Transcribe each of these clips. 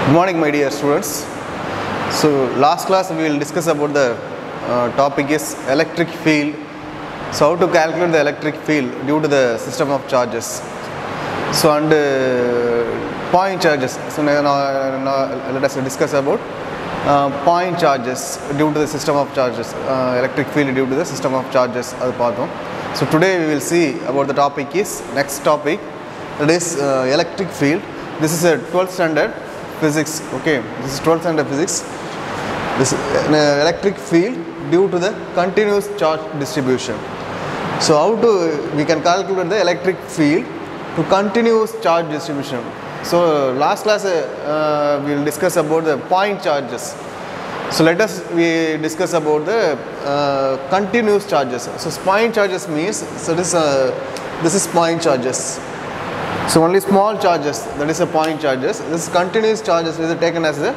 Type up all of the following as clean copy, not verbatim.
Good morning, my dear students. So last class we will discuss about the topic is electric field. So how to calculate the electric field due to the system of charges. So and point charges. So now let us discuss about point charges due to the system of charges. Electric field due to the system of charges. So today we will see about the topic is next topic, that is electric field. This is a 12th standard physics. Okay, this is 12th standard physics. This electric field due to the continuous charge distribution. So how to we can calculate the electric field to continuous charge distribution. So last class we will discuss about the point charges. So let us we discuss about the continuous charges. So point charges means, so this is point charges. So only small charges, that is a point charges. This continuous charges is taken as the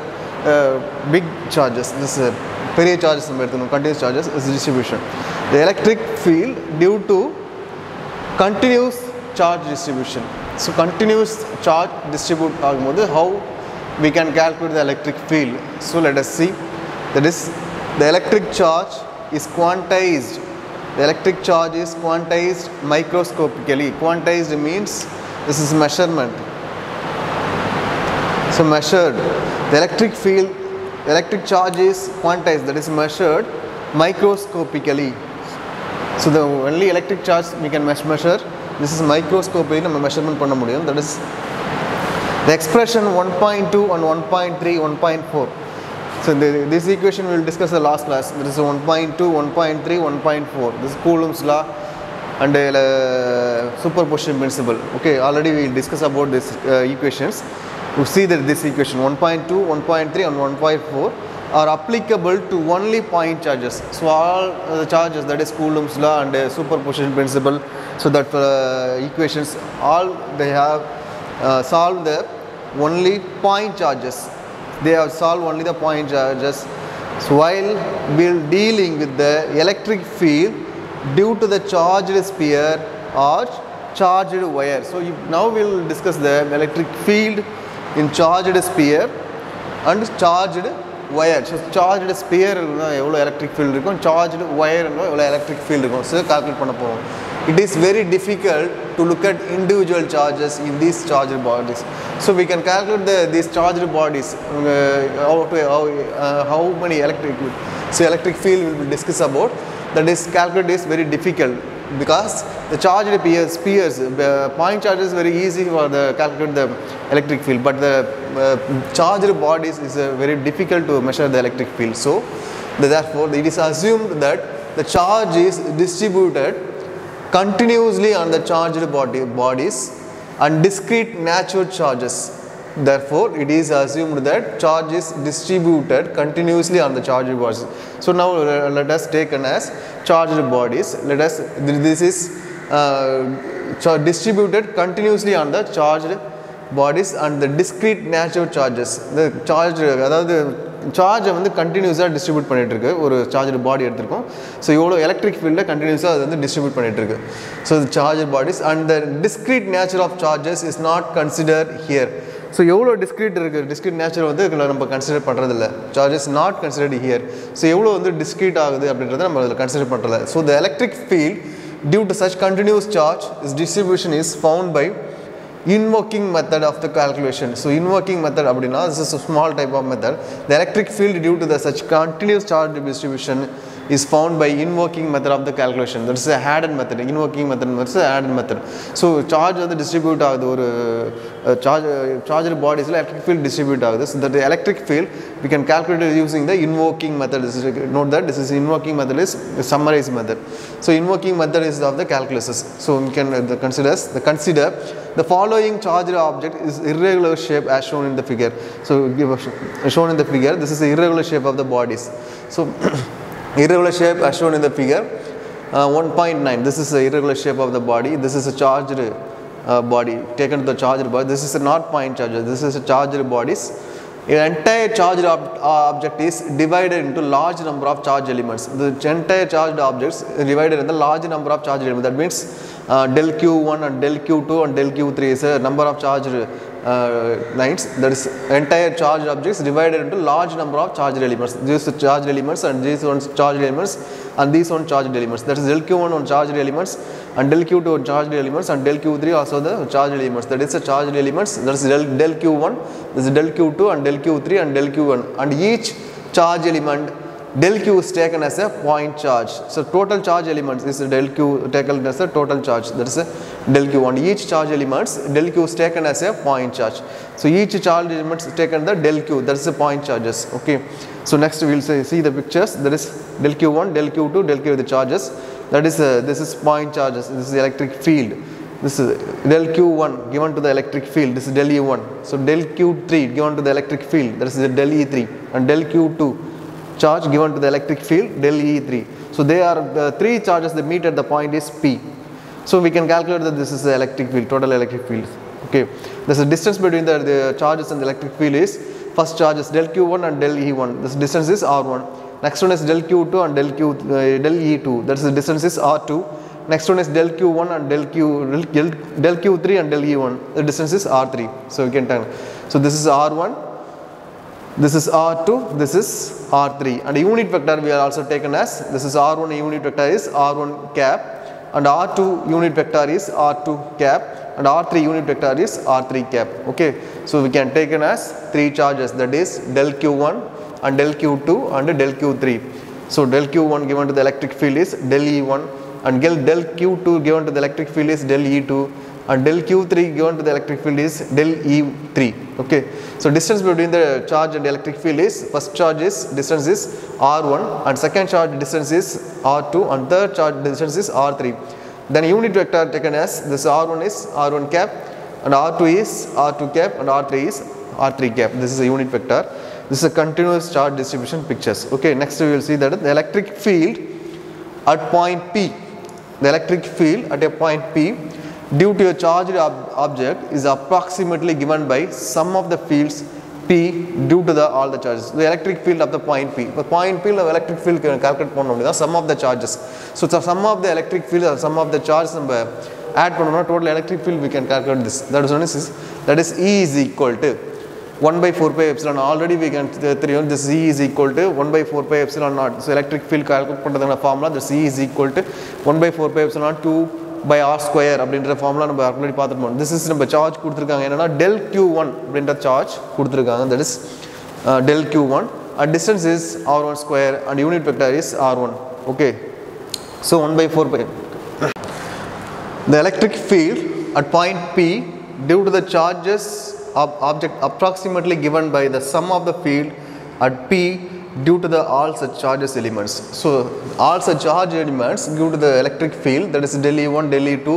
big charges. This is period charges, continuous charges is distribution. The electric field due to continuous charge distribution. So continuous charge distribute how we can calculate the electric field. So let us see. That is, the electric charge is quantized. The electric charge is quantized microscopically. Quantized means this is measurement. So measured. The electric field, the electric charge is quantized, that is measured microscopically. So the only electric charge we can measure. This is microscopically measurement panna mudiyum. That is the expression 1.2 and 1.3, 1.4. So this equation we will discuss the last class. There is 1.2, 1.3, 1.4. This is Coulomb's law and superposition principle. Okay, already we will discuss about these equations. You see that this equation 1.2, 1.3 and 1.4 are applicable to only point charges. So all the charges, that is Coulomb's law and superposition principle. So that equations all they have solved the only point charges. They have solved only the point charges. So while we are dealing with the electric field due to the charged sphere or charged wire. So now we will discuss the electric field in charged sphere and charged wire. So charged sphere electric field irukum, charged wire electric field irukum. So calculate panna povom. It is very difficult to look at individual charges in these charged bodies. So we can calculate these charged bodies, how many electric field will be discussed about. That is calculate is very difficult because the charged spheres, point charges is very easy for the calculate the electric field, but the charged bodies is very difficult to measure the electric field. So therefore it is assumed that the charge is distributed continuously on the charged bodies and discrete natural charges. Therefore, it is assumed that charge is distributed continuously on the charged bodies. So now let us take as charged bodies. This is distributed continuously on the charged bodies and the discrete natural charges. The charge, charge வந்து கண்டினியூஸாக distribute பண்ணிட்டு இருக்கு. ஒரு charge பாடி எடுத்திருக்கோம். So எவ்வளோ electric ஃபீல்டில் கண்டினியூஸாக அது வந்து டிஸ்ட்ரிபியூட் பண்ணிட்டு இருக்கு. So charge bodies and the discrete nature of charges is not consider here. So எவ்வளோ டிஸ்க்ரீட் இருக்குது, டிஸ்க்ரீட் நேச்சர் வந்து நம்ம கன்சிடர் பண்ணுறதில்ல. Charges not considered here. So எவ்வளோ வந்து டிஸ்க்ரீட் ஆகுது அப்படின்றத நம்ம அதில் கன்சிடர் பண்ணுறதில்ல. So the electric field due to such continuous charge is distribution is found by invoking method of the calculation. So invoking method abdina, this is a small type of method. The electric field due to the such continuous charge distribution is found by invoking method of the calculation. That is a added method. Invoking method is a added method. So charge of the distribute agudhu or charged bodies electric field distribute agudhu. So that the electric field we can calculate it using the invoking method. Note that this is invoking method is the summarize method. So invoking method is of the calculus. So we can consider the following charged object is irregular shape as shown in the figure. So shown in the figure, this is the irregular shape of the bodies. So irregular shape as shown in the figure 1.9. This is the irregular shape of the body. This is a charged body taken to the charged body. This is a not point charge. This is a charged bodies. An entire charged object is divided into large number of charge elements. The entire charged objects is divided into large number of charge elements. That means del Q1 and del Q2 and del Q3 is a number of charged lines, that is entire charged objects divided into large number of charged elements. These are charged elements and these ones charged elements and these one charged elements. That is del Q1 on charged elements and del Q2 on charged elements and del Q3 also the charged elements. That is the charged elements. That is del Q1, this is del Q2 and del Q3 and del Q1, and each charge element del Q is taken as a point charge. So total charge elements is del Q taken as a total charge, that is a del Q. On each charge elements del Q is taken as a point charge. So each charge element is taken the del Q, that is the point charges. Okay. So next we will see the pictures. That is del Q1, del Q2, del Q the charges. That is this is point charges. This is the electric field. This is del Q1 given to the electric field. This is del E1. So del Q3 given to the electric field. That is the del E3, and del Q2 charge given to the electric field, del E3. So they are the three charges that meet at the point is P. So we can calculate that this is the electric field, total electric field. Okay, there's a distance between the charges and the electric field is, first charge is del Q1 and del E1. This distance is R1. Next one is del Q2 and del E2. That's the distance is R2. Next one is del Q1 and del Q3 and del E1. The distance is R3. So we can tell. So this is R1. This is R2, this is R3, and unit vector we are also taken as, this is R1 unit vector is R1 cap, and R2 unit vector is R2 cap, and R3 unit vector is R3 cap. Okay, so we can take it as three charges, that is del Q1 and del Q2 and del Q3. So del Q1 given to the electric field is del E1, and del Q2 given to the electric field is del E2, and del Q3 given to the electric field is del E3. Okay, so distance between the charge and the electric field is, first charge is distance is R1, and second charge distance is R2, and third charge distance is R3. Then unit vector taken as, this R1 is R1 cap, and R2 is R2 cap, and R3 is R3 cap. This is a unit vector. This is a continuous charge distribution pictures. Okay, next we will see that the electric field at point P, the electric field at a point P due to a charged object is approximately given by sum of the fields P due to all the charges. The electric field of the point P. The point P of electric field can calculate the sum of the charges. So the sum of the electric field or sum of the charges add total electric field we can calculate this. That is E is equal to 1 by 4 pi epsilon. Already we can this E is equal to 1 by 4 pi epsilon naught. So electric field calculate formula, this E is equal to 1 by 4 pi epsilon 2 by R square அப்படின்ற formula நம்ம already பார்த்துட்டோம். This is நம்ம charge கொடுத்திருக்காங்க என்னன்னா del Q1 அப்படின்ற charge கொடுத்திருக்காங்க, that is del Q1, and distance is R1 square and unit vector is R1. Okay, so 1 by 4 pi. The electric field at point P due to the charges of object approximately given by the sum of the field at P due to the all such charges elements. So all such charge elements due to the electric field, that is del E1, del E2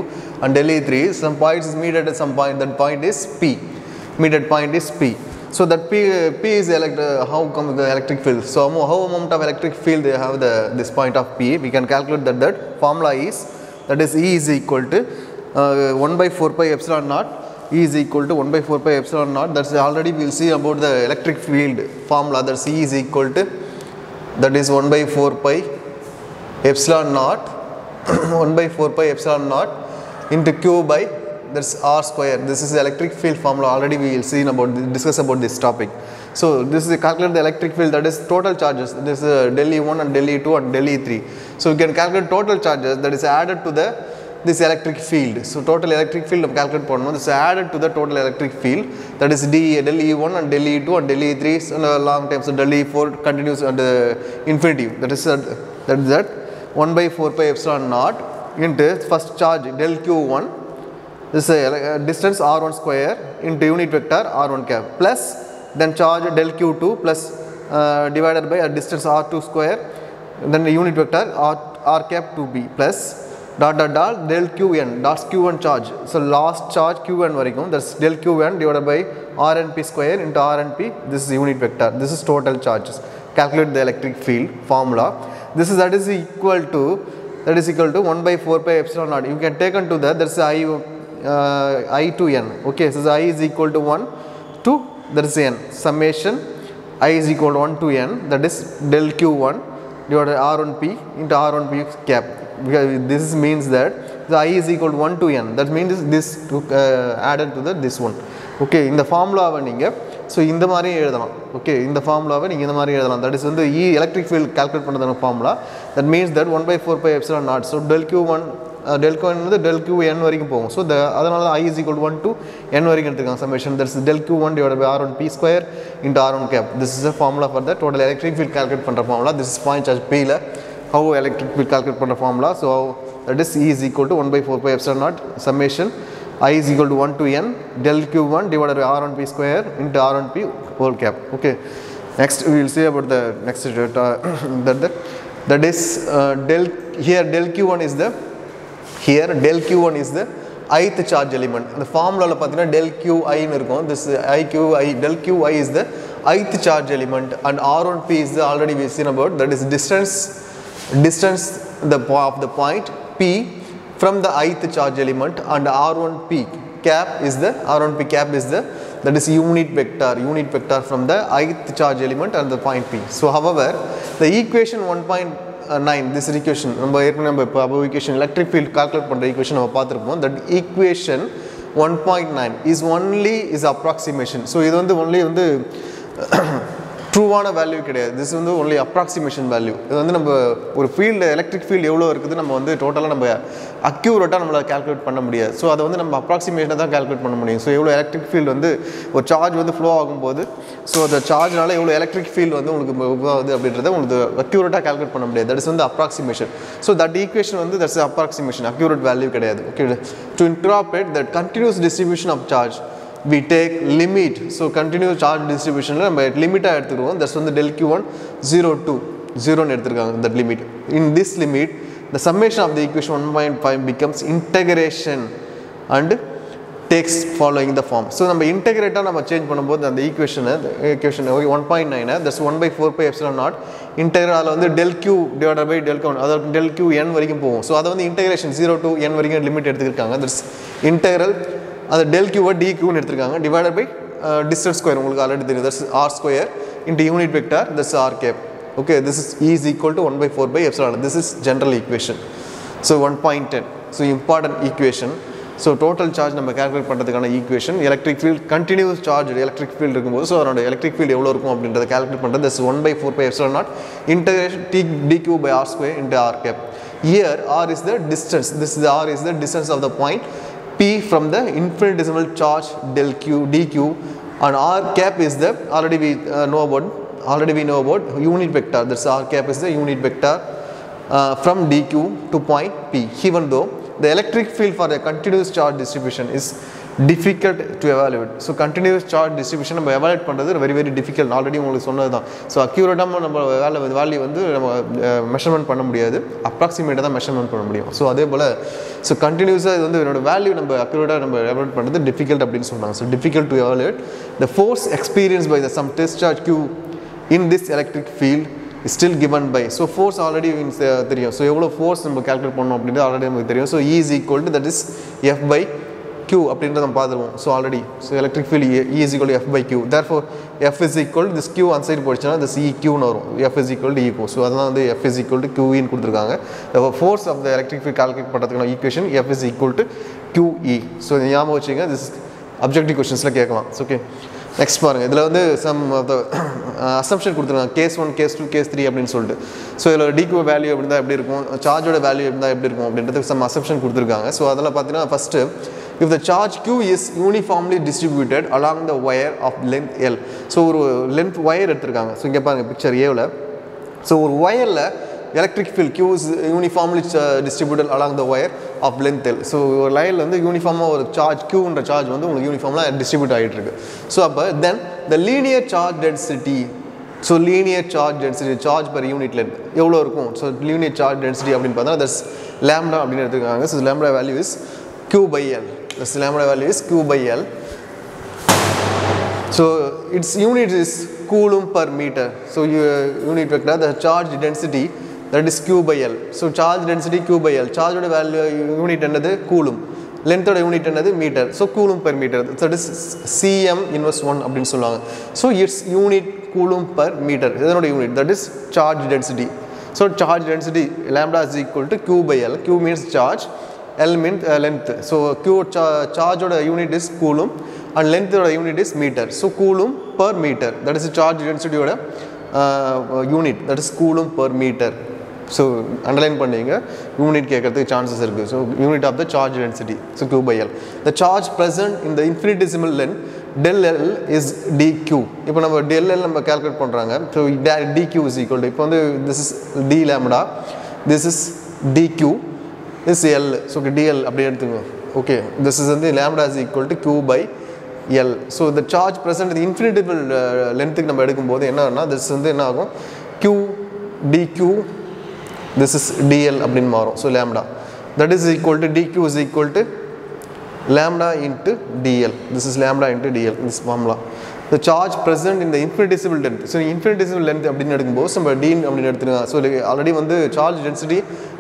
and del E3, some points is meet at some point, that point is P, meet at point is P. So that P is how come the electric field, so how amount of electric field they have this point of P, we can calculate that formula is, that is E is equal to 1 by 4 pi epsilon naught. E is equal to 1 by 4 pi epsilon naught. That's already we will see about the electric field formula. That's E is equal to, that is 1 by 4 pi epsilon naught 1 by 4 pi epsilon naught into Q by, that's R square. This is the electric field formula. Already we will see about discuss about this topic. So this is calculate the electric field, that is total charges. This is del E1 and del E2 and del E3. So we can calculate total charges that is added to this electric field. So total electric field of calculate பண்ணனும். This is added to the total electric field, that is del E1 and del E2 and del E3 and a long time. So del E4 continues at infinity. That is that 1 by 4 pi epsilon naught into first charge del Q1. This is a distance R1 square into unit vector R1 cap plus then charge del Q2 plus divided by a distance R2 square, then the unit vector R cap 2b plus dot del Qn, that's Q1 charge. So last charge Qn varaikum, that's del Qn divided by Rnp square into Rnp. This is unit vector. This is total charges. Calculate the electric field formula. This is that is equal to 1 by 4 pi epsilon naught. You can take into that. That's I to n. Okay, so I is equal to 1 to, that is n, summation I is equal to 1 to n, that is del Q1 divided by R1p into R1p cap. Because this means that the I is equal to 1 to n. That means this added to this one. Okay இந்த ஃபார்முலாவை நீங்கள் so இந்த மாதிரி எழுதலாம் okay இந்த ஃபார்முலாவை நீங்கள் இந்த மாதிரி எழுதலாம் தட் இஸ் வந்து எலக்ட்ரிக் ஃபீல்ட் கால்குலேட் பண்ணுறதான formula that means that 1/4πε0 so del q1 del q வந்து del qn வரைக்கும் போகும் ஸோ அதனால தான் I is equal to 1 to n வரைக்கும் எடுத்துருக்காங்க summation that's del q1 divided by r1 p square into r1 cap this is a formula for the total electric field calculate பண்ணுற formula this is point charge P ல how electric field calculate பண்ணுற formula so that is E is equal to 1/4πε0 summation I is equal to 1 to n del q1 divided by r1 p square into r1 p whole cap okay next we will see about the next that is del q1 is the del q1 is the ith charge element the formula la pathina del qi nu irukum this del qi is the ith charge element and r1p is the already we seen about that is distance of the point p from the ith charge element and r1p cap is the that is unit vector from the ith charge element and the point p so however the equation 1.9 this equation நம்ம above equation electric field calculate பண்ற equation நம்ம பார்த்திருப்போம் that equation 1.9 is approximation so இது வந்து only வந்து ட்ரூவான value கிடையாது this வந்து only approximation value இது வந்து நம்ம ஒரு ஃபீல்ட் எலக்ட்ரிக் ஃபீல்ட் எவ்வளோ இருக்குது நம்ம வந்து டோட்டலாக நம்ம அக்யூரேட்டாக நம்மளால் கால்குலேட் பண்ண முடியாது ஸோ அதை வந்து நம்ம அப்ராக்சிமேஷனாக தான் கால்குலேட் பண்ண முடியும் ஸோ எவ்வளோ எலக்ட்ரிக் ஃபீல்டு வந்து ஒரு சார்ஜ் வந்து ஃப்ளோ ஆகும்போது ஸோ அந்த சார்ஜ்னால எவ்வளோ எலக்ட்ரிக் ஃபீல்டு வந்து உங்களுக்கு ஆகுது அப்படின்றத உங்களுக்கு அக்யூரேட்டாக கால்குலேட் பண்ண முடியாது தட் இஸ் வந்து அப்ராக்சிமேஷன் ஸோ தட் ஈக்குவேஷன் வந்து தட்ஸ் அப்ராக்சிமேஷன் அக்யூரேட் வேல்யூ கிடையாது okay to interpret that continuous distribution of charge we take limit so continuous charge distribution la நம்ம limit ஆ எடுத்துக்குவோம் that's வந்து del q1 0 to 0 னு எடுத்துருக்காங்க that limit in this limit the summation of the equation 1.5 becomes integration and takes following the form so நம்ம integrate நம்ம change பண்ணும்போது அந்த equation 1.9 that's 1/4πε0 integral அதுல வந்து del q divided by del q அதாவது del qn வரைக்கும் போகும் so அத வந்து integration 0 to n வரைக்கும் லிமிட் எடுத்துக்கிட்டாங்க that's integral அது del q dq னு எடுத்துருக்காங்க divided by distance square உங்களுக்கு ஆல்ரெடி தெரியும் that's r square into unit vector that's r cap okay this is E is equal to 1/4πε0 this is general equation so 1.10 so important equation so total charge நம்ம calculate பண்றதுக்கான equation electric field continuous charge electric field இருக்கும்போது so அதோட electric field எவ்வளவு இருக்கும் அப்படின்றத calculate பண்றது this is 1/4πε0 integration t dq by r square into r cap here r is the distance this is r is the distance of the point P from the infinitesimal charge del q dq and r cap is the already we know about unit vector that's r cap is the unit vector from dq to point P even though the electric field for a continuous charge distribution is difficult to evaluate so continuous charge distribution நம்ம evaluate பண்றது very difficult already உங்களுக்கு சொன்னதுதான் so accurate நம்ம value வந்து நம்ம measurement பண்ண முடியாது approximate தான் மெஷர்மென்ட் பண்ண முடியும் so அதே போல so continuous இது வந்து இதோட வேல்யூ நம்ம accurate நம்ம evaluate பண்றது difficult அப்படினு சொன்னாங்க so difficult to evaluate the force experienced by the some test charge q in this electric field is still given by so force already தெரியும் so எவ்வளவு force நம்ம கால்குலேட் பண்ணனும் அப்படின்றது already நமக்கு தெரியும் so E is equal to that is F by Q அப்படின்றத நம்ம பார்த்துருவோம் so already so electric field E is equal to F by Q therefore F is equal to this Q on side போச்சுனா this EQ னு வரும் F is equal to EQ so அதனால வந்து F is equal to QE னு கொடுத்திருக்காங்க the force of the electric field calculate பண்றதுக்கான equation F is equal to QE so ஞாபகம் வச்சுங்க this objective questionsல கேட்கலாம் okay next பாருங்க இதுல வந்து some of the assumption கொடுத்திருக்காங்க case 1 case 2 case 3 அப்படினு சொல்லிட்டு so இதோட dq வேல்யூ அப்படினா எப்படி இருக்கும் சார்ஜோட வேல்யூ அப்படினா எப்படி இருக்கும் அப்படின்றதுக்கு some assumption கொடுத்திருக்காங்க so அதெல்லாம் பாத்தீங்கன்னா first if the charge q is uniformly distributed along the wire of length L so ஒரு length wire எடுத்துருக்காங்க so இங்க பாருங்க picture A ல so ஒரு wireல electric field q is uniformly distributed along the wire of length L so ஒரு லைன்ல வந்து யூனிஃபார்மா ஒரு சார்ஜ் q ன்ற சார்ஜ் வந்து உங்களுக்கு யூனிஃபார்மா டிஸ்ட்ரிபியூட் ஆயிட்டு இருக்கு so அப்ப then the linear charge density so linear charge density charge per unit length எவ்வளவு இருக்கும் so linear charge density அப்படினு பார்த்தா that's lambda அப்படினு எடுத்துருக்காங்க so lambda value is q by L this lambda value is q by L so its unit is coulomb per meter so unit vector the charge density that is q by L so charge density q by L charge oda value unit என்னது coulomb length oda unit என்னது meter so coulomb per meter that is cm inverse 1 அப்படினு சொல்வாங்க so its unit coulomb per meter இதனோட unit that is charge density so charge density lambda is equal to q by L q means charge L means length so q charge oda unit is coulomb and length unit is meter. So coulomb per meter, that is the charge density unit, that is coulomb per meter. So underline பண்ணிங்க unit கேட்கறதுக்கு chances இருக்கு. So unit of the charge density, so Q by L. The charge present in the infinitesimal length del L is dq. இப்போ நம்ம del L நம்ம calculate பண்றாங்க. So dq is equal to, இப்போ வந்து this is d lambda, this is dq, this is L, so dl அப்படி எடுத்துங்க. Okay, this is the lambda is equal to Q by L. So the charge present in the infinitesimal length நம்ம எடுக்கும்போது என்னன்னா this வந்து என்ன ஆகும், Q dq, this is dl அப்படின்னு மாறும். So lambda, that is equal to dq is equal to lambda into dl. This is lambda into dl, this formula. The charge present in the infinitesimal length, so infinitesimal length அப்படின்னு எடுக்கும்போது நம்ம d அப்படின்னு எடுத்துருங்க. So already வந்து charge density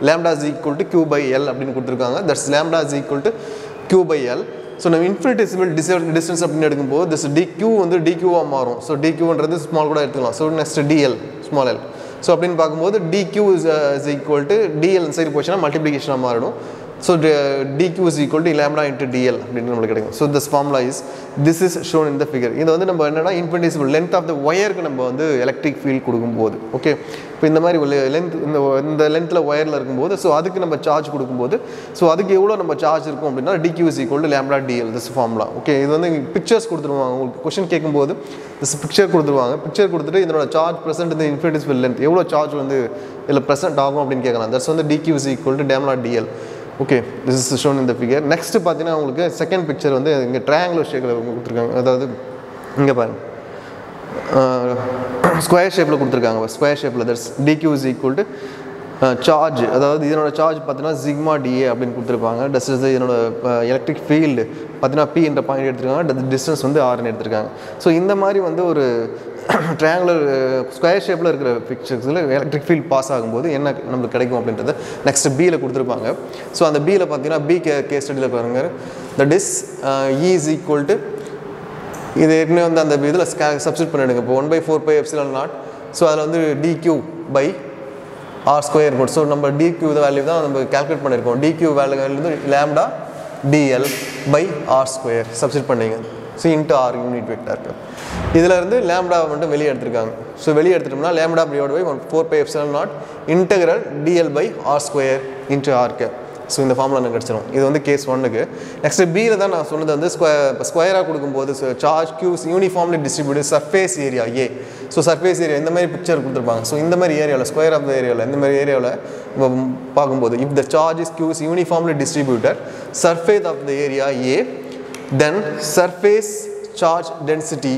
lambda is equal to Q by L அப்படின்னு கொடுத்துருக்காங்க. That's lambda is equal to Q by L. So நம்ம infinitesimal distance அப்படின்னு எடுக்கும்போது this dq வந்து dq ஆ மாறும். So dq ன்றது ஸ்மால் கூட எடுத்துக்கலாம். So next dl small l. So அப்படின்னு பார்க்கும்போது dq is equal to dl side போச்சுன்னா மல்டிப்ளிகேஷனாக மாறிடும். So dq is equal to lambda into dl அப்படின்னு நம்மளுக்கு கிடைக்கும். So this formula is, this is shown in the figure. இது வந்து நம்ம என்னன்னா infinitesimal length of the wireக்கு நம்ம வந்து எலக்ட்ரிக் ஃபீல்ட் கொடுக்கும்போது, ஓகே, இப்போ இந்த மாதிரி லென்த் இந்த லென்த்தில் ஒயரில் இருக்கும்போது ஸோ அதுக்கு நம்ம சார்ஜ் கொடுக்கும்போது ஸோ அதுக்கு எவ்வளோ நம்ம சார்ஜ் இருக்கும் அப்படின்னா dq is equal to lambda dl, this formula. Okay, இது வந்து பிக்சர்ஸ் கொடுத்துருவாங்க உங்களுக்கு கொஸ்டின் கேட்கும்போது, this பிக்சர் கொடுத்துருவாங்க. பிக்சர் கொடுத்துட்டு இதனோட சார்ஜ் ப்ரெசென்ட் இந்த infinitesimal length எவ்வளோ சார்ஜ் வந்து இதில் ப்ரெசென்ட் ஆகும் அப்படின்னு கேட்கலாம். தட்ஸ் வந்து dq is equal to lambda dl. Okay, this is shown in the figure. Next பார்த்தீங்கன்னா உங்களுக்கு செகண்ட் பிக்சர் வந்து இங்கே ட்ரையாங்குலர் ஷேப்பில் கொடுத்துருக்காங்க. அதாவது இங்கே பாருங்க ஸ்கொயர் ஷேப்பில் கொடுத்துருக்காங்க. ஸ்கொயர் ஷேப்பில் that's dq is equal to charge, அதாவது இதனோட சார்ஜ் பார்த்தீங்கன்னா சிக்மா dA அப்படின்னு கொடுத்துருப்பாங்க. டஸ் இஸ் இதனோட எலக்ட்ரிக் ஃபீல்டு பார்த்தீங்கன்னா P என்ற பாயிண்ட் எடுத்துருக்காங்க. டிஸ்டன்ஸ் வந்து Rன்னு எடுத்திருக்காங்க. ஸோ இந்த மாதிரி வந்து ஒரு ட்ரையாங்குலர் ஸ்கொயர் ஷேப்பில் இருக்கிற பிக்சர்ஸில் எலக்ட்ரிக் ஃபீல்ட் பாஸ் ஆகும்போது என்ன நம்மளுக்கு கிடைக்கும் அப்படின்றத நெக்ஸ்ட் பியில் கொடுத்துருப்பாங்க. ஸோ அந்த பியில் பார்த்தீங்கன்னா பி கேஸ் ஸ்டடியில் பாருங்க, that is E is equal to, இது ஏற்கனவே வந்து அந்த இதில் சப்ஸ்டிட் பண்ணிடுங்க. இப்போ 1/4πε0. ஸோ அதில் வந்து dq by r ஸ்கொயர் இருக்கும். ஸோ நம்ம dq வேல்யூ தான் நம்ம கால்குலேட் பண்ணியிருக்கோம். dq வேல்யூ வந்து lambda dl by r square substitute பண்ணிங்க. So into r unit vector இருக்குது. இதில் இருந்து லேம்டா மட்டும் வெளியே எடுத்துருக்காங்க. ஸோ வெளியே எடுத்துட்டோம்னா lambda divide by 4πε0 integral dl by r square into r cap. So இந்த ஃபார்முலா எனக்கு கிடச்சிடும். இது வந்து கேஸ் 1க்கு. நெக்ஸ்ட் பியில் தான் நான் சொன்னது வந்து ஸ்கொயராக கொடுக்கும்போது charge Q is uniformly distributed surface area A. So surface area இந்த மாதிரி பிக்சர் கொடுத்துருப்பாங்க. ஸோ இந்த மாதிரி ஏரியாவில் ஸ்கொயர் ஆஃப் த ஏரியாவில் இந்த மாதிரி ஏரியாவில் பார்க்கும்போது if the charge is Q is uniformly distributed surface of the area A, then surface charge density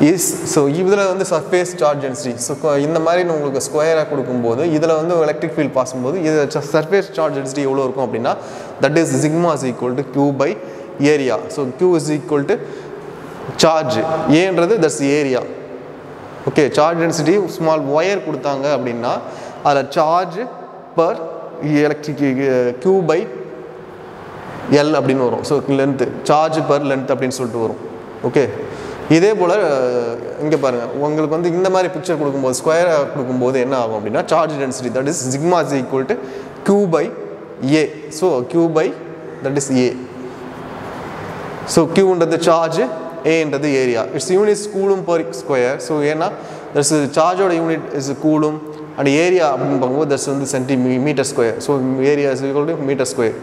is, so இதில் வந்து surface charge density. ஸோ இந்த மாதிரி உங்களுக்கு ஸ்கொயராக கொடுக்கும்போது இதில் வந்து எலக்ட்ரிக் ஃபீல்ட் பாசும்போது இது surface charge density எவ்வளோ இருக்கும் அப்படின்னா that is sigma is equal to Q by area. So Q is equal to charge, ஏன்றது that's area. Okay, charge density small wire கொடுத்தாங்க அப்படின்னா அதில் charge per electric Q by L அப்படின்னு வரும். So length charge per length அப்படின்னு சொல்லிட்டு வரும். Okay, இதே போல் இங்கே பாருங்கள், உங்களுக்கு வந்து இந்த மாதிரி பிக்சர் கொடுக்கும்போது ஸ்கொயராக கொடுக்கும்போது என்ன ஆகும் அப்படின்னா charge density that is sigma is equal to Q by A. So Q by that is A. So Qன்றது சார்ஜ், Aன்றது area. It's unit coulomb per square. So ஏன்னா தட்ஸ் சார்ஜோட unit is coulomb and area அப்படின்னு பார்க்கும்போது that's வந்து centimetre square. So area is equal to metre square.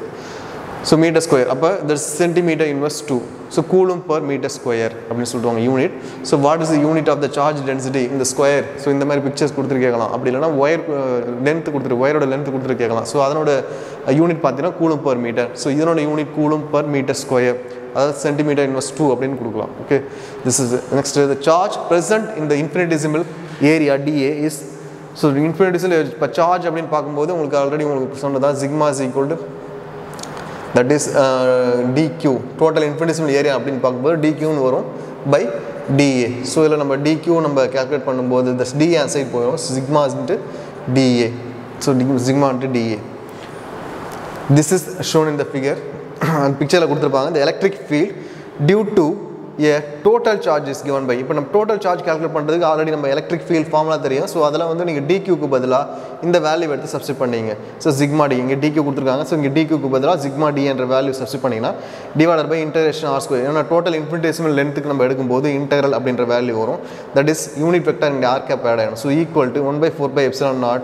So metre square அப்போ that's centimetre inverse 2. So coulomb per metre square அப்படின்னு சொல்லுவாங்க unit. So what is the unit of the charge density இந்த square? So இந்த மாதிரி pictures கொடுத்துட்டு கேட்கலாம். அப்படி இல்லைனா ஒயர் லென்த் கொடுத்துட்டு ஒயரோட லென்த் கொடுத்துட்டு கேட்கலாம். ஸோ அதனோட யூனிட் பார்த்தீங்கன்னா கூலும் பர் மீட்டர். ஸோ இதனோட unit coulomb per metre square, அதாவது சென்டிமீட்டர் இன்வர்ஸ் 2 அப்படின்னு கொடுக்கலாம். Okay, this is next the charge present in the infinitesimal area dA is, so infinitesimal இப்போ சார்ஜ் அப்படின்னு பார்க்கும்போது உங்களுக்கு ஆல்ரெடி உங்களுக்கு சொன்னதான் sigma is equal to that is dq total infinitesimal area அப்படின்னு பார்க்கும்போது dq ன்னு வரும் by dA. ஸோ இதில் நம்ம dq நம்ம கால்குலேட் பண்ணும்போது the d சைட் போயிடும், sigma into dA. So sigma into dA. This is shown in the figure. அந்த பிக்சரில் கொடுத்துருப்பாங்க the electric field due to a total charge is given by இப்போ நம்ம total charge calculate பண்ணுறதுக்கு already நம்ம electric field formula தெரியும் so அதில் வந்து நீங்கள் dqக்கு பதிலாக இந்த வேல்யூ எடுத்து சப்ஸ்டிட் பண்ணீங்க ஸோ சிக்மா டி இங்கே dq கொடுத்துருக்காங்க ஸோ இங்கே dqக்கு பதிலாக சிக்மா டி என்ற வேல்யூ சப்ஸ்டிட் பண்ணிங்கன்னா divided by integration R square ஏன்னா டோட்டல் இன்ஃபினிட்டெசிமல் லென்த்துக்கு நம்ம எடுக்கும்போது இன்டெக்ரல் அப்படின்ற வேல்யூ வரும் தட் இஸ் யூனிட் வெக்டர் இங்கே ஆர் கேப் ஆட் ஆகிடும் ஸோ ஈக்குவல் டு 1/4/ε0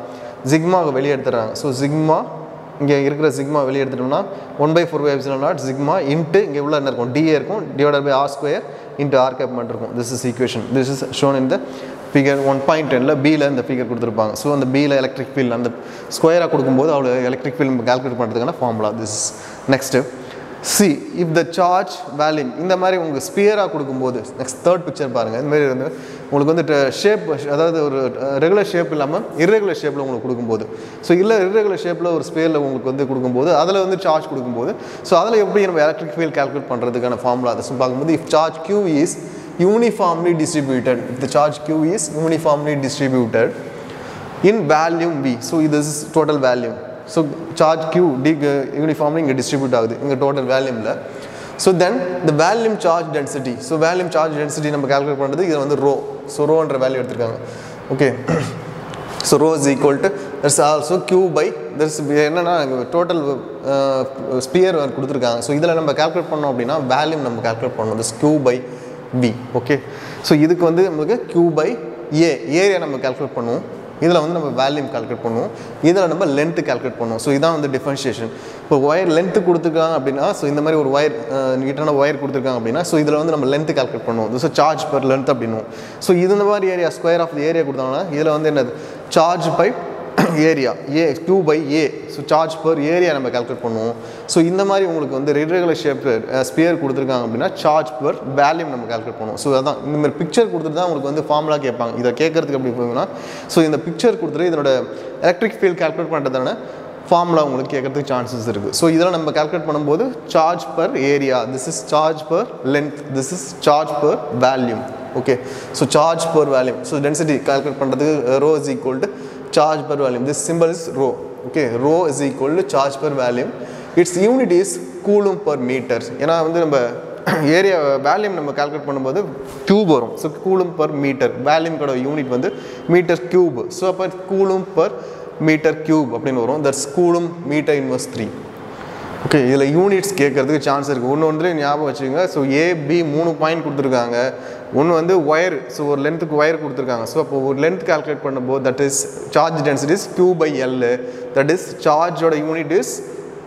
சிக்மாவை வெளியே எடுத்துடுறாங்க ஸோ சிக்மா இங்கே இருக்கிற சிக்மா வெளியே எடுத்துட்டோம்னா 1/4/ε0 சிக்மா இன்ட்டு இங்கே உள்ள என்ன இருக்கும் டிஏ இருக்கும் divided by R square into R cap மட்டும் இருக்கும் this is equation this is shown in the figure 1.10ல பியில் இந்த ஃபிகர் கொடுத்துருப்பாங்க ஸோ அந்த பியில் எலக்ட்ரிக் ஃபீல்டு அந்த ஸ்கொயராக கொடுக்கும்போது அவ்வளோ எலக்ட்ரிக் ஃபீல்டு நம்ம கால்குலேட் பண்ணுறதுக்கான formula this is next C if the charge volume இந்த மாதிரி உங்களுக்கு ஸ்பியராக கொடுக்கும்போது நெக்ஸ்ட் தேர்ட் பிக்சர் பாருங்கள் இந்த மாதிரி வந்து உங்களுக்கு வந்து ஷேப் அதாவது ஒரு ரெகுலர் ஷேப் இல்லாமல் இர்ரெகுலர் ஷேப்பில் உங்களுக்கு கொடுக்கும்போது ஸோ இல்லை இர்ரெகுலர் ஷேப்பில் ஒரு ஸ்பியரில் உங்களுக்கு வந்து கொடுக்கும்போது அதில் வந்து சார்ஜ் கொடுக்கும்போது ஸோ அதில் எப்படி நம்ம எலக்ட்ரிக் ஃபீல்ட் கால்குலேட் பண்ணுறதுக்கான ஃபார்முலா அதை பார்க்கும்போது if charge Q is uniformly distributed if the charge Q is uniformly distributed in volume V so this is total volume so charge Q uniformly distribute ஆகுது இங்கே total வேல்யூமில் so then the volume charge density so volume charge density நம்ம calculate பண்ணுறது இது வந்து rho so ரோன்ற value எடுத்துருக்காங்க okay so rho is equal to that's also Q by that's என்னென்னா டோட்டல் ஸ்பியர் கொடுத்துருக்காங்க ஸோ இதில் நம்ம கால்குலேட் பண்ணோம் அப்படின்னா வேல்யூம் நம்ம கால்குலேட் பண்ணணும் this Q by V okay so இதுக்கு வந்து நம்மளுக்கு Q பை A ஏரியா நம்ம கால்குலேட் பண்ணுவோம் இதில் வந்து நம்ம வேல்யூம் கால்குலேட் பண்ணுவோம் இதில் நம்ம லென்த்து கால்குலேட் பண்ணுவோம் ஸோ இதான் வந்து டிஃபரன்ஷியேஷன் இப்போ ஒயர் லென்த்து கொடுத்துருக்காங்க அப்படின்னா ஸோ இந்த மாதிரி ஒரு ஒயர் நீட்டான ஒயர் கொடுத்துருக்காங்க அப்படின்னா ஸோ இதில் வந்து நம்ம லென்த்து கால்குலேட் பண்ணுவோம் ஸோ சார்ஜ் பர் லென்த் அப்படின்னும் ஸோ இந்த மாதிரி ஏரியா ஸ்கொயர் ஆஃப் ஏரியா கொடுத்தாங்கன்னா இதில் வந்து என்னது charge by area Q by A so charge per area நம்ம கால்குலேட் பண்ணுவோம் ஸோ இந்த மாதிரி உங்களுக்கு வந்து இர்ரெகுலர் ஷேப் ஸ்பியர் கொடுத்துருக்காங்க அப்படின்னா சார்ஜ் பர் வேல்யூம் நம்ம கால்குலேட் பண்ணுவோம் ஸோ அதான் இந்த மாதிரி பிக்சர் கொடுத்துட்டு தான் உங்களுக்கு வந்து ஃபார்முலா கேட்பாங்க இதை கேட்கறதுக்கு எப்படி போகுதுன்னா ஸோ இந்த பிக்சர் கொடுத்துட்டு இதனோட எலக்ட்ரிக் ஃபீல்ட் கால்குலேட் பண்ணுறதான ஃபார்முலா உங்களுக்கு கேட்கறதுக்கு சான்சஸ் இருக்குது ஸோ இதெல்லாம் நம்ம கால்குலேட் பண்ணும்போது charge per area this is charge per length this is charge per volume okay so charge per volume so density calculate பண்ணுறதுக்கு rho is equal to charge per volume this symbol is rho okay rho is equal to charge per volume its unit is coulomb per meter ஏன்னா வந்து நம்ம area வேல்யூம் நம்ம calculate பண்ணும்போது cube வரும் so coulomb per meter வேல்யூம்கோட unit வந்து meter cube so அப்போ கூலும் பர் மீட்டர் கியூப் அப்படின்னு வரும் that's coulomb meter inverse 3 okay இதில் யூனிட்ஸ் கேட்கறதுக்கு சான்ஸ் இருக்குது ஒன்று வந்து ஞாபகம் வச்சுக்கோங்க ஸோ ஏபி 3 பாயிண்ட் கொடுத்துருக்காங்க ஒன்று வந்து ஒயர் ஸோ ஒரு லென்த்துக்கு ஒயர் கொடுத்துருக்காங்க ஸோ அப்போ ஒரு லென்த் கால்குலேட் பண்ணும்போது that is charge density is Q by L that is சார்ஜோட யூனிட் இஸ்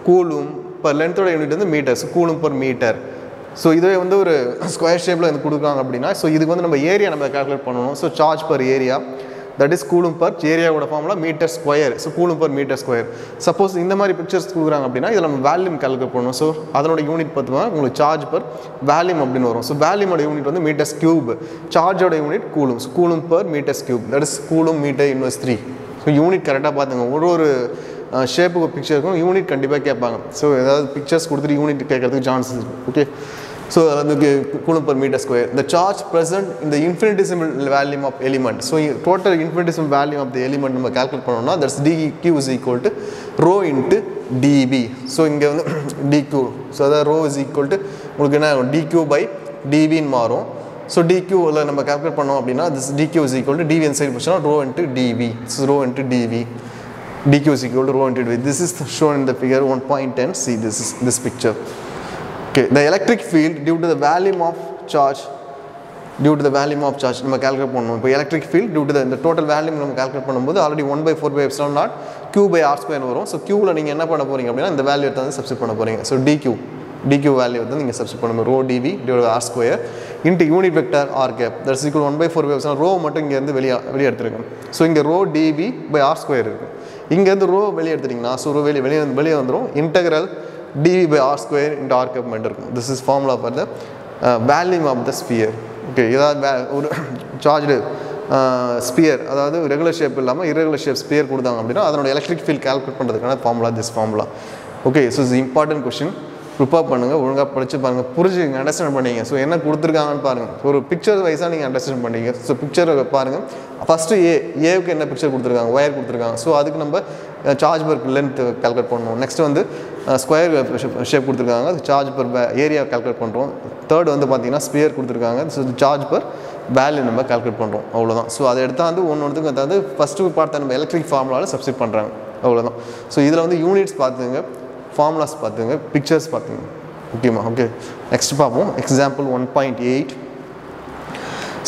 கூலும் இப்போ லென்த்தோட யூனிட் வந்து meter so coulomb per metre so இதுவே வந்து ஒரு ஸ்கொயர் ஷேப்பில் வந்து கொடுக்குறாங்க அப்படின்னா ஸோ இதுக்கு வந்து நம்ம ஏரியா நம்ம கால்குலேட் பண்ணணும் so charge per area that is coulomb per ஏரியாவோட formula meter square so coulomb per metre square suppose இந்த மாதிரி பிக்சர்ஸ் கொடுக்குறாங்க அப்படின்னா இதில் நம்ம வேல்யூம் கால்குலேட் பண்ணணும் ஸோ அதனோட யூனிட் பார்த்தோம்னா உங்களுக்கு சார்ஜ் பர் வேல்யூம் அப்படின்னு வரும் ஸோ வேல்யூமோட யூனிட் வந்து மீட்டர்ஸ் கியூப் சார்ஜோட unit coulomb coulomb per meters cube that is coulomb meter inverse 3 so unit கரெக்டாக பார்த்துங்க ஒரு ஷேப்புக்கு பிக்சருக்கும் யூனிட் கண்டிப்பாக கேட்பாங்க ஸோ ஏதாவது பிக்சர்ஸ் கொடுத்துட்டு யூனிட் கேட்கறதுக்கு சான்சஸ் இருக்குது okay so coulomb per meter square the charge present in the infinitesimal volume of element so total infinitesimal volume of the element நம்ம calculate பண்ணோம்னா that's dq is equal to rho into dv so இங்க வந்து dq so that rho is equal to உங்களுக்கு என்ன dq by dv ன்னு மாறும் so dq ல நம்ம calculate பண்ணோம் அப்படினா this dq is equal to dv inside போச்சுனா rho into dv so rho into dv dq is equal to rho into dv this is shown in the figure 1.10 see this is this picture okay the electric field due to the volume of charge நம்ம calculate பண்ணனும் இப்போ electric field due to the total volume நம்ம calculate பண்ணும்போது already 1/4/ε0 q by r square வரும் so q ல நீங்க என்ன பண்ண போறீங்க அப்படினா இந்த வேல்யூ எடுத்து சப்ஸ்டிட் பண்ண போறீங்க so dq வேல்யூ வந்து நீங்க சப்ஸ்டிட் பண்ணணும் rho dv divided by r square into unit vector r cap that's equal 1/4/ε0 rho மட்டும் இங்க இருந்து வெளிய எடுத்துருங்க so இங்க rho dv by r square இருக்கு இங்க இருந்து rho வெளிய எடுத்துட்டீங்கன்னா so rho வெளிய வந்துரும் integral dv by r square into r cap மட்டும் இருக்கும் this is formula for the volume of the sphere okay இதாவது ஒரு charged sphere அதாவது ரெகுலர் ஷேப் இல்லாம irregular shape sphere கொடுத்தாங்க அப்படினா அதனோட எலக்ட்ரிக் ஃபீல்ட் கால்குலேட் பண்றதுக்கான formula this formula okay so this is important question prepare பண்ணுங்க ஒழுங்கா படிச்சு பாருங்க புரிஞ்சுங்க அண்டர்ஸ்டாண்ட் பண்ணீங்க சோ என்ன கொடுத்திருக்காங்கன்னு பாருங்க ஒரு பிக்சர் வைஸா நீங்க அண்டர்ஸ்டாண்ட் பண்ணீங்க சோ பிக்சர் பாருங்க ஃபர்ஸ்ட் ஏவுக்கு என்ன பிக்சர் கொடுத்திருக்காங்க வயர் கொடுத்திருக்காங்க சோ அதுக்கு நம்ம சார்ஜ் பர் லென்த் கால்குலேட் பண்ணுவோம். நெக்ஸ்ட் வந்து ஸ்கொயர் ஷேப் கொடுத்துருக்காங்க, சார்ஜ் பர் ஏரியா கால்குலேட் பண்ணுறோம். தேர்ட் வந்து பார்த்தீங்கன்னா ஸ்பியர் கொடுத்துருக்காங்க, ஸோ சார்ஜ் பர் வேல்யூ நம்ம கால்குலேட் பண்ணுறோம். அவ்வளோதான். ஸோ அதை எடுத்தால் வந்து ஒன்றுக்கு அதாவது ஃபஸ்ட்டு பார்த்து நம்ம எலக்ட்ரிக் ஃபார்முலாவில் சப்ஸ்டிட் பண்ணுறாங்க. அவ்வளோதான். ஸோ இதில் வந்து யூனிட்ஸ் பார்த்துங்க, ஃபார்முலாஸ் பார்த்துங்க, பிக்சர்ஸ் பார்த்துங்க முக்கியமாக. ஓகே, நெக்ஸ்ட் பார்ப்போம். எக்ஸாம்பிள் 1.8.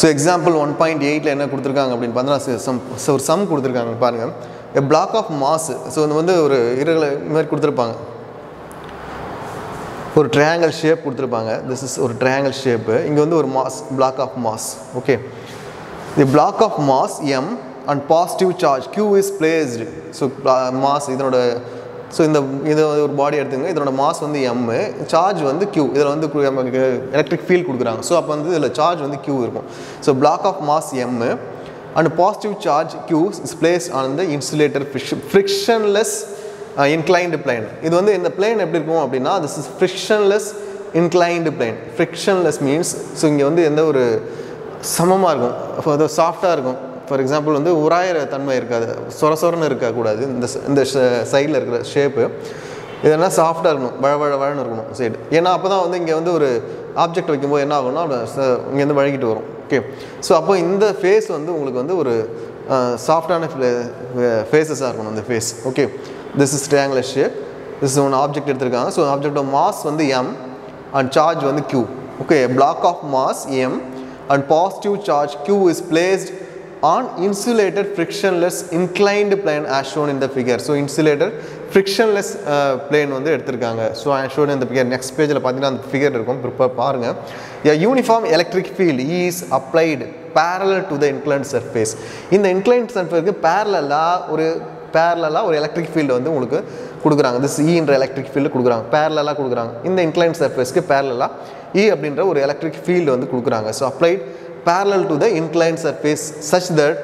ஸோ எக்ஸாம்பிள் 1.8ல் என்ன கொடுத்துருக்காங்க அப்படின்னு பார்த்தீங்கன்னா ஒரு சம் கொடுத்துருக்காங்க பாருங்கள். A block of mass. So இது வந்து ஒரு இது மாதிரி கொடுத்துருப்பாங்க, ஒரு ட்ரையாங்கிள் ஷேப் கொடுத்துருப்பாங்க. திஸ் இஸ் ஒரு ட்ரையாங்கிள் ஷேப்பு. இங்கே வந்து ஒரு mass, block of mass. Okay, the block of mass m and positive charge q is placed. So mass இதனோட, ஸோ இது ஒரு பாடி எடுத்துங்க, இதனோட மாஸ் வந்து m, சார்ஜ் வந்து q. இதில் வந்து நமக்கு எலக்ட்ரிக் ஃபீல்ட் கொடுக்குறாங்க. ஸோ அப்போ வந்து இதில் சார்ஜ் வந்து q இருக்கும். So block of mass m and positive charge q is place on the insulator frictionless inclined plane. இது வந்து இந்த பிளேன் எப்படி இருக்கும் அப்படின்னா, this is frictionless inclined plane. Frictionless means, so இங்கே வந்து எந்த ஒரு சமமாக இருக்கும், அது சாஃப்டாக இருக்கும். ஃபார் எக்ஸாம்பிள் வந்து உராயிற தன்மை இருக்காது, சொரன்னு இருக்கக்கூடாது. இந்த சைடில் இருக்கிற ஷேப்பு இதெல்லாம் சாஃப்டாக இருக்கணும், வழன்னு இருக்கணும் சைடு. ஏன்னா அப்போ தான் வந்து இங்கே வந்து ஒரு ஆப்ஜெக்ட் வைக்கும்போது என்ன ஆகும்னா இங்கேருந்து வழங்கிட்டு வரும். ஓகே, ஸோ அப்போ இந்த ஃபேஸ் வந்து உங்களுக்கு வந்து ஒரு சாஃப்டான ஃபேஸஸாக இருக்கணும் இந்த face. Okay, this is triangular shape. This is one object எடுத்திருக்காங்க. ஸோ ஆப்ஜெக்ட் ஆஃப் மாஸ் வந்து m and charge வந்து q. Okay, block of mass m and positive charge q is placed on insulated frictionless inclined plane as shown in the figure. So insulated frictionless plane வந்து எடுத்திருக்காங்க. So as shown in the figure. Next பேஜில் பார்த்தீங்கன்னா அந்த figure இருக்கும், prepare பாருங்கள். A uniform electric field is applied parallel to the inclined surface. இந்த inclined surface parallel ஒரு electric field வந்து உங்களுக்கு கொடுக்குறாங்க. திஸ் ஈன்ற எலக்ட்ரிக் ஃபீல்டு கொடுக்குறாங்க, பேரலாக கொடுக்குறாங்க. இந்த இன்க்ளைன் சர்ஃபேஸ்க்கு பேரலாக இ அப்படின்ற ஒரு எலக்ட்ரிக் ஃபீல்டு வந்து கொடுக்குறாங்க. So applied parallel to the incline surface such that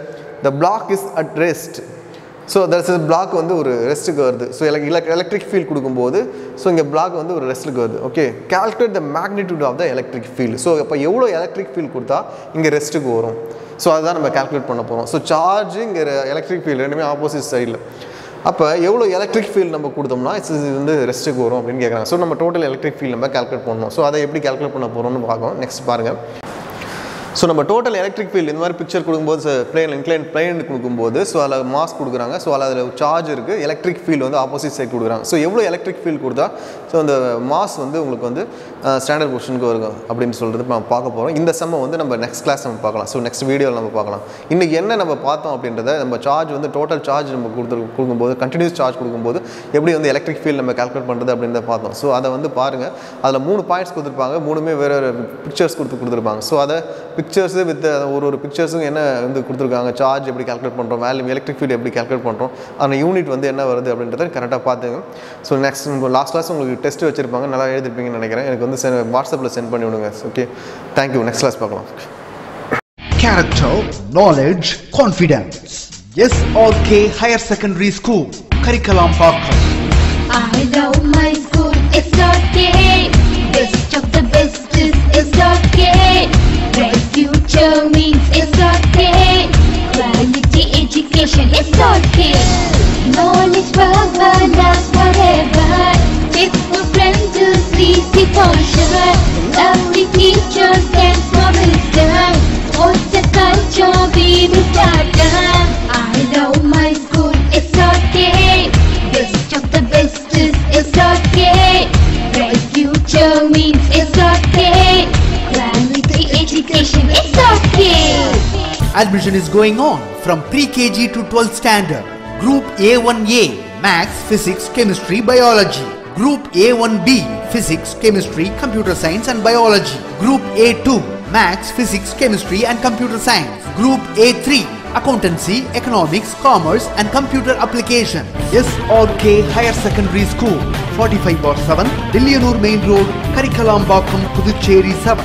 the block is at rest. So that's block வந்து ஒரு ரெஸ்ட்டுக்கு வருது. ஸோ எலக்ட்ரிக் ஃபீல்டு கொடுக்கும்போது ஸோ இங்கே பிளாக் வந்து ஒரு ரெஸ்ட்டுக்கு வருது. Okay, calculate the magnitude of the electric field. So அப்போ எவ்வளோ எலக்ட்ரிக் ஃபீல்டு கொடுத்தா இங்கே ரெஸ்ட்டுக்கு வரும், ஸோ அதுதான் நம்ம கால்குலேட் பண்ண போகிறோம். ஸோ சார்ஜ் இங்கே எலக்ட்ரிக் ஃபீல்டு ரெண்டுமே ஆப்போசிட் சைடில். அப்போ எவ்வளோ எலக்ட்ரிக் ஃபீல்டு நம்ம கொடுத்தோம்னா இது வந்து ரெஸ்ட்டுக்கு வரும் அப்படின்னு கேட்குறாங்க. ஸோ நம்ம டோட்டல் எலக்ட்ரிக் ஃபீல்டு நம்ம கால்குலேட் பண்ணணும். ஸோ அதை எப்படி கால்குலேட் பண்ண போகிறோம்னு பார்க்கணும். நெக்ஸ்ட் பாருங்கள். ஸோ நம்ம டோட்டல் எலக்ட்ரிக் ஃபீல்டு இந்த மாதிரி பிக்சர் கொடுக்கும்போது பிளேன் இன்க்ளைன் பிளேன் கொடுக்கும்போது ஸோ அதில் மாஸ் கொடுக்குறாங்க. ஸோ அதில் சார்ஜ் இருக்குது, எலக்ட்ரிக் ஃபீல்டு வந்து ஆப்போசிட் சைட் கொடுக்குறாங்க. ஸோ எவ்வளோ எலக்ட்ரிக் ஃபீல்டு கொடுத்தா ஸோ அந்த மாஸ் வந்து உங்களுக்கு வந்து ஸ்டாண்டர்ட் பொசிஷனுக்கு வரும் அப்படின்னு சொல்கிறது நம்ம பார்க்க போகிறோம். இந்த சம்மை வந்து நம்ம நெக்ஸ்ட் கிளாஸ் நம்ம பார்க்கலாம். ஸோ நெக்ஸ்ட் வீடியோவில் நம்ம பார்க்கலாம். இன்றைக்கி என்ன நம்ம பார்த்தோம் அப்படின்றத, நம்ம சார்ஜ் வந்து டோட்டல் சார்ஜ் நம்ம கொடுக்கும்போது கண்டினியூஸ் சார்ஜ் கொடுக்கும்போது எப்படி வந்து எலக்ட்ரிக் ஃபீல்டு நம்ம கால்குலேட் பண்ணுறது அப்படின்றத பார்த்தோம். ஸோ அதை வந்து பாருங்கள், அதில் 3 பாயிண்ட்ஸ் கொடுத்துருப்பாங்க, 3மே வேறு பிக்சர்ஸ் கொடுத்துருப்பாங்க. ஸோ அதை பிக்சர்ஸு வித் ஒரு பிக்சர்ஸும் என்ன வந்து கொடுத்துருக்காங்க, சார்ஜ் எப்படி கால்குலேட் பண்ணுறோம், வேல்யூ எலக்ட்ரிக் ஃபீல்டு எப்படி கால்குலேட் பண்ணுறோம், அந்த யூனிட் வந்து என்ன வருது அப்படின்றத கரெக்டாக பார்த்துங்க. ஸோ நெக்ஸ்ட் லாஸ்ட் கிளாஸ் உங்களுக்கு டெஸ்ட் வச்சுருப்பாங்க, நல்லா எழுதிருப்பீங்கன்னு நினைக்கிறேன். எனக்கு வந்து வாட்ஸ்அப்பில் சென்ட் பண்ணி விடுங்க. Okay, thank you. நெக்ஸ்ட் கிளாஸ் பார்க்கலாம். Character, knowledge, confidence. SRK Higher Secondary School, Karikalampakam. I love my school, SRK. Best of the best is SRK. Bright future means SRK. Quality education, SRK. Knowledge forever, love forever. Faithful friends to see for sure. Lovely teachers and for wisdom. What's the culture we will start? I love my school, SRK. Best of the best is SRK. Bright future means SRK. Quality education, SRK. Admission is going on from pre-KG to 12th standard. Group A1A, Maths, Physics, Chemistry, Biology. Group A1B, Physics, Chemistry, Computer Science and Biology. Group A2, Maths, Physics, Chemistry and Computer Science. Group A3, Accountancy, Economics, Commerce and Computer Application. SRK Higher Secondary School, 45/7, Dilliyanur Main Road, Karikalampakam, Puducherry 7.